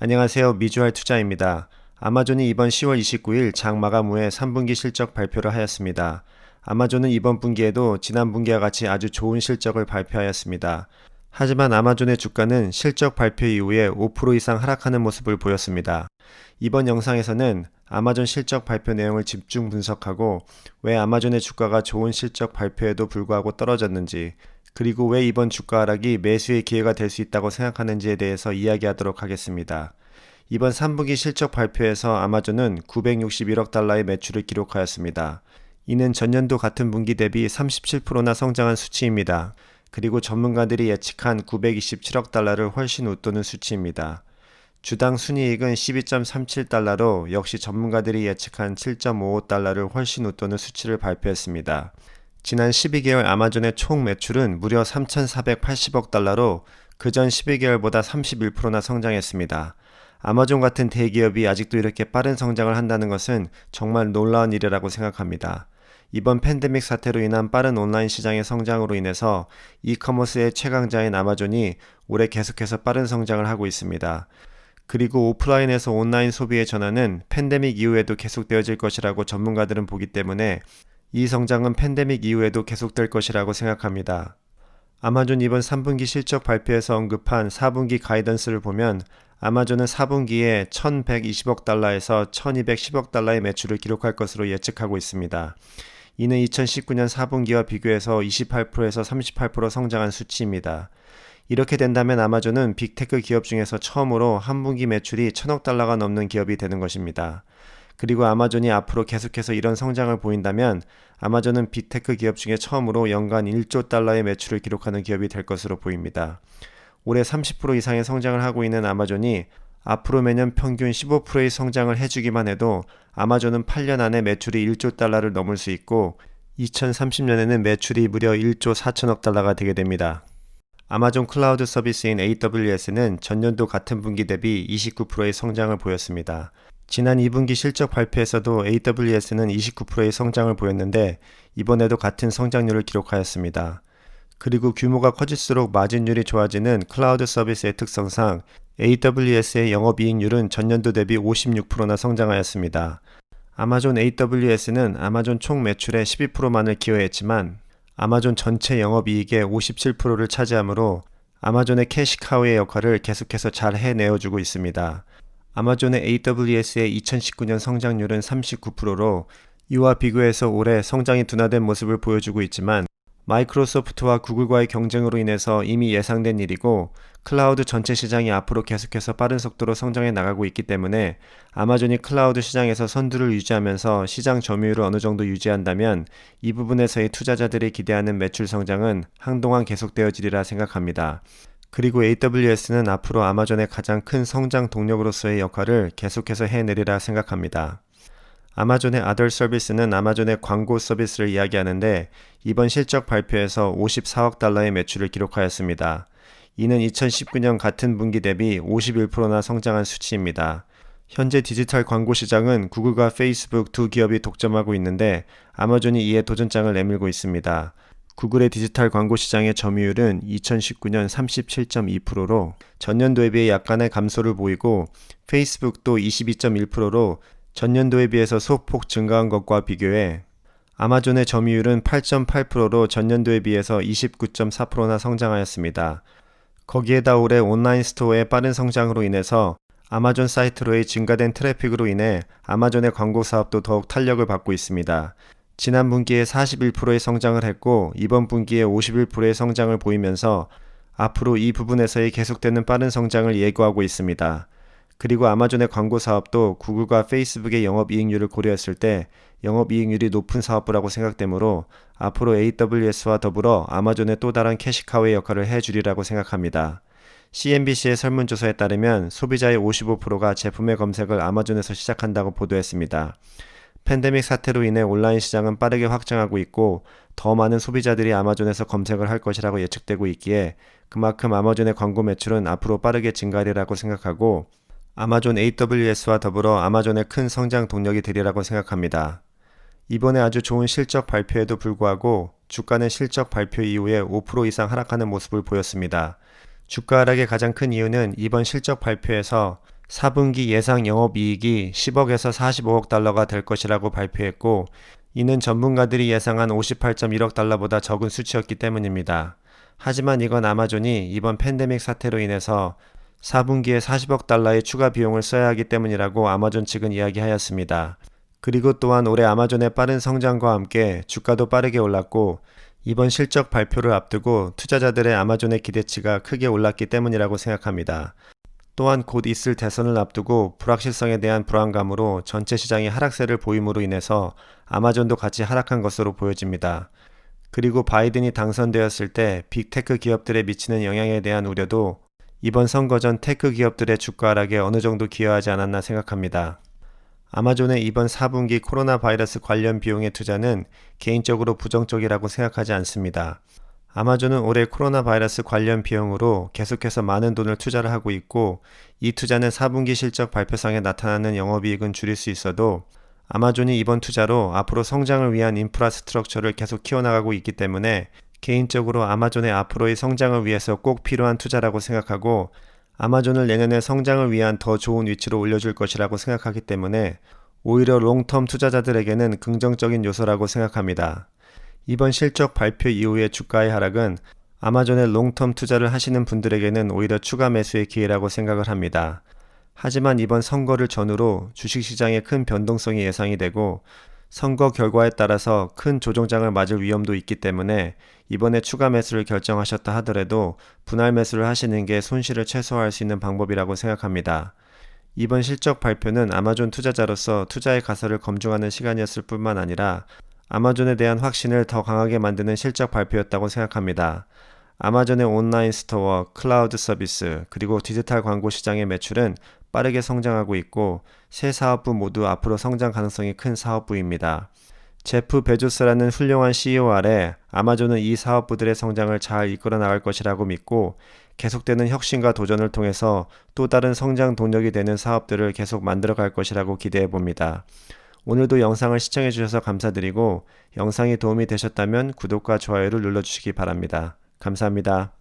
안녕하세요. 미주알 투자입니다. 아마존이 이번 10월 29일 장 마감 후에 3분기 실적 발표를 하였습니다. 아마존은 이번 분기에도 지난 분기와 같이 아주 좋은 실적을 발표하였습니다. 하지만 아마존의 주가는 실적 발표 이후에 5% 이상 하락하는 모습을 보였습니다. 이번 영상에서는 아마존 실적 발표 내용을 집중 분석하고 왜 아마존의 주가가 좋은 실적 발표에도 불구하고 떨어졌는지, 그리고 왜 이번 주가 하락이 매수의 기회가 될 수 있다고 생각하는지에 대해서 이야기하도록 하겠습니다. 이번 3분기 실적 발표에서 아마존은 961억 달러의 매출을 기록하였습니다. 이는 전년도 같은 분기 대비 37%나 성장한 수치입니다. 그리고 전문가들이 예측한 927억 달러를 훨씬 웃도는 수치입니다. 주당 순이익은 12.37달러로 역시 전문가들이 예측한 7.55달러를 훨씬 웃도는 수치를 발표했습니다. 지난 12개월 아마존의 총 매출은 무려 3,480억 달러로 그전 12개월보다 31%나 성장했습니다. 아마존 같은 대기업이 아직도 이렇게 빠른 성장을 한다는 것은 정말 놀라운 일이라고 생각합니다. 이번 팬데믹 사태로 인한 빠른 온라인 시장의 성장으로 인해서 이커머스의 최강자인 아마존이 올해 계속해서 빠른 성장을 하고 있습니다. 그리고 오프라인에서 온라인 소비의 전환은 팬데믹 이후에도 계속되어질 것이라고 전문가들은 보기 때문에 이 성장은 팬데믹 이후에도 계속될 것이라고 생각합니다. 아마존 이번 3분기 실적 발표에서 언급한 4분기 가이던스를 보면 아마존은 4분기에 1,120억 달러에서 1,210억 달러의 매출을 기록할 것으로 예측하고 있습니다. 이는 2019년 4분기와 비교해서 28%에서 38% 성장한 수치입니다. 이렇게 된다면 아마존은 빅테크 기업 중에서 처음으로 한 분기 매출이 1,000억 달러가 넘는 기업이 되는 것입니다. 그리고 아마존이 앞으로 계속해서 이런 성장을 보인다면 아마존은 빅테크 기업 중에 처음으로 연간 1조 달러의 매출을 기록하는 기업이 될 것으로 보입니다. 올해 30% 이상의 성장을 하고 있는 아마존이 앞으로 매년 평균 15%의 성장을 해주기만 해도 아마존은 8년 안에 매출이 1조 달러를 넘을 수 있고 2030년에는 매출이 무려 1조 4천억 달러가 되게 됩니다. 아마존 클라우드 서비스인 AWS는 전년도 같은 분기 대비 29%의 성장을 보였습니다. 지난 2분기 실적 발표에서도 AWS는 29%의 성장을 보였는데 이번에도 같은 성장률을 기록하였습니다. 그리고 규모가 커질수록 마진율이 좋아지는 클라우드 서비스의 특성상 AWS의 영업이익률은 전년도 대비 56%나 성장하였습니다. 아마존 AWS는 아마존 총 매출의 12%만을 기여했지만 아마존 전체 영업이익의 57%를 차지하므로 아마존의 캐시카우의 역할을 계속해서 잘 해내어주고 있습니다. 아마존의 AWS의 2019년 성장률은 39%로 이와 비교해서 올해 성장이 둔화된 모습을 보여주고 있지만 마이크로소프트와 구글과의 경쟁으로 인해서 이미 예상된 일이고 클라우드 전체 시장이 앞으로 계속해서 빠른 속도로 성장해 나가고 있기 때문에 아마존이 클라우드 시장에서 선두를 유지하면서 시장 점유율을 어느 정도 유지한다면 이 부분에서의 투자자들이 기대하는 매출 성장은 한동안 계속되어지리라 생각합니다. 그리고 AWS는 앞으로 아마존의 가장 큰 성장 동력으로서의 역할을 계속해서 해내리라 생각합니다. 아마존의 Other 서비스는 아마존의 광고 서비스를 이야기하는데 이번 실적 발표에서 54억 달러의 매출을 기록하였습니다. 이는 2019년 같은 분기 대비 51%나 성장한 수치입니다. 현재 디지털 광고 시장은 구글과 페이스북 두 기업이 독점하고 있는데 아마존이 이에 도전장을 내밀고 있습니다. 구글의 디지털 광고 시장의 점유율은 2019년 37.2%로 전년도에 비해 약간의 감소를 보이고 페이스북도 22.1%로 전년도에 비해서 소폭 증가한 것과 비교해 아마존의 점유율은 8.8%로 전년도에 비해서 29.4%나 성장하였습니다. 거기에다 올해 온라인 스토어의 빠른 성장으로 인해서 아마존 사이트로의 증가된 트래픽으로 인해 아마존의 광고 사업도 더욱 탄력을 받고 있습니다. 지난 분기에 41%의 성장을 했고 이번 분기에 51%의 성장을 보이면서 앞으로 이 부분에서의 계속되는 빠른 성장을 예고하고 있습니다. 그리고 아마존의 광고 사업도 구글과 페이스북의 영업이익률을 고려했을 때 영업이익률이 높은 사업부라고 생각되므로 앞으로 AWS와 더불어 아마존의 또 다른 캐시카우의 역할을 해주리라고 생각합니다. CNBC의 설문조사에 따르면 소비자의 55%가 제품의 검색을 아마존에서 시작한다고 보도했습니다. 팬데믹 사태로 인해 온라인 시장은 빠르게 확장하고 있고 더 많은 소비자들이 아마존에서 검색을 할 것이라고 예측되고 있기에 그만큼 아마존의 광고 매출은 앞으로 빠르게 증가하리라고 생각하고 아마존 AWS와 더불어 아마존의 큰 성장 동력이 되리라고 생각합니다. 이번에 아주 좋은 실적 발표에도 불구하고 주가는 실적 발표 이후에 5% 이상 하락하는 모습을 보였습니다. 주가 하락의 가장 큰 이유는 이번 실적 발표에서 4분기 예상 영업이익이 10억에서 45억 달러가 될 것이라고 발표했고, 이는 전문가들이 예상한 58.1억 달러보다 적은 수치였기 때문입니다. 하지만 이건 아마존이 이번 팬데믹 사태로 인해서 4분기에 40억 달러의 추가 비용을 써야 하기 때문이라고 아마존 측은 이야기하였습니다. 그리고 또한 올해 아마존의 빠른 성장과 함께 주가도 빠르게 올랐고, 이번 실적 발표를 앞두고 투자자들의 아마존의 기대치가 크게 올랐기 때문이라고 생각합니다. 또한 곧 있을 대선을 앞두고 불확실성에 대한 불안감으로 전체 시장이 하락세를 보임으로 인해서 아마존도 같이 하락한 것으로 보여집니다. 그리고 바이든이 당선되었을 때 빅테크 기업들에 미치는 영향에 대한 우려도 이번 선거 전 테크 기업들의 주가 하락에 어느 정도 기여하지 않았나 생각합니다. 아마존의 이번 4분기 코로나 바이러스 관련 비용의 투자는 개인적으로 부정적이라고 생각하지 않습니다. 아마존은 올해 코로나 바이러스 관련 비용으로 계속해서 많은 돈을 투자를 하고 있고, 이 투자는 4분기 실적 발표상에 나타나는 영업이익은 줄일 수 있어도 아마존이 이번 투자로 앞으로 성장을 위한 인프라스트럭처를 계속 키워나가고 있기 때문에 개인적으로 아마존의 앞으로의 성장을 위해서 꼭 필요한 투자라고 생각하고, 아마존을 내년에 성장을 위한 더 좋은 위치로 올려줄 것이라고 생각하기 때문에 오히려 롱텀 투자자들에게는 긍정적인 요소라고 생각합니다. 이번 실적 발표 이후의 주가의 하락은 아마존에 롱텀 투자를 하시는 분들에게는 오히려 추가 매수의 기회라고 생각을 합니다. 하지만 이번 선거를 전후로 주식시장에 큰 변동성이 예상이 되고, 선거 결과에 따라서 큰 조정장을 맞을 위험도 있기 때문에 이번에 추가 매수를 결정하셨다 하더라도 분할 매수를 하시는 게 손실을 최소화할 수 있는 방법이라고 생각합니다. 이번 실적 발표는 아마존 투자자로서 투자의 가설을 검증하는 시간이었을 뿐만 아니라 아마존에 대한 확신을 더 강하게 만드는 실적 발표였다고 생각합니다. 아마존의 온라인 스토어, 클라우드 서비스, 그리고 디지털 광고 시장의 매출은 빠르게 성장하고 있고, 세 사업부 모두 앞으로 성장 가능성이 큰 사업부입니다. 제프 베조스라는 훌륭한 CEO 아래 아마존은 이 사업부들의 성장을 잘 이끌어 나갈 것이라고 믿고, 계속되는 혁신과 도전을 통해서 또 다른 성장 동력이 되는 사업들을 계속 만들어 갈 것이라고 기대해 봅니다. 오늘도 영상을 시청해 주셔서 감사드리고, 영상이 도움이 되셨다면 구독과 좋아요를 눌러주시기 바랍니다. 감사합니다.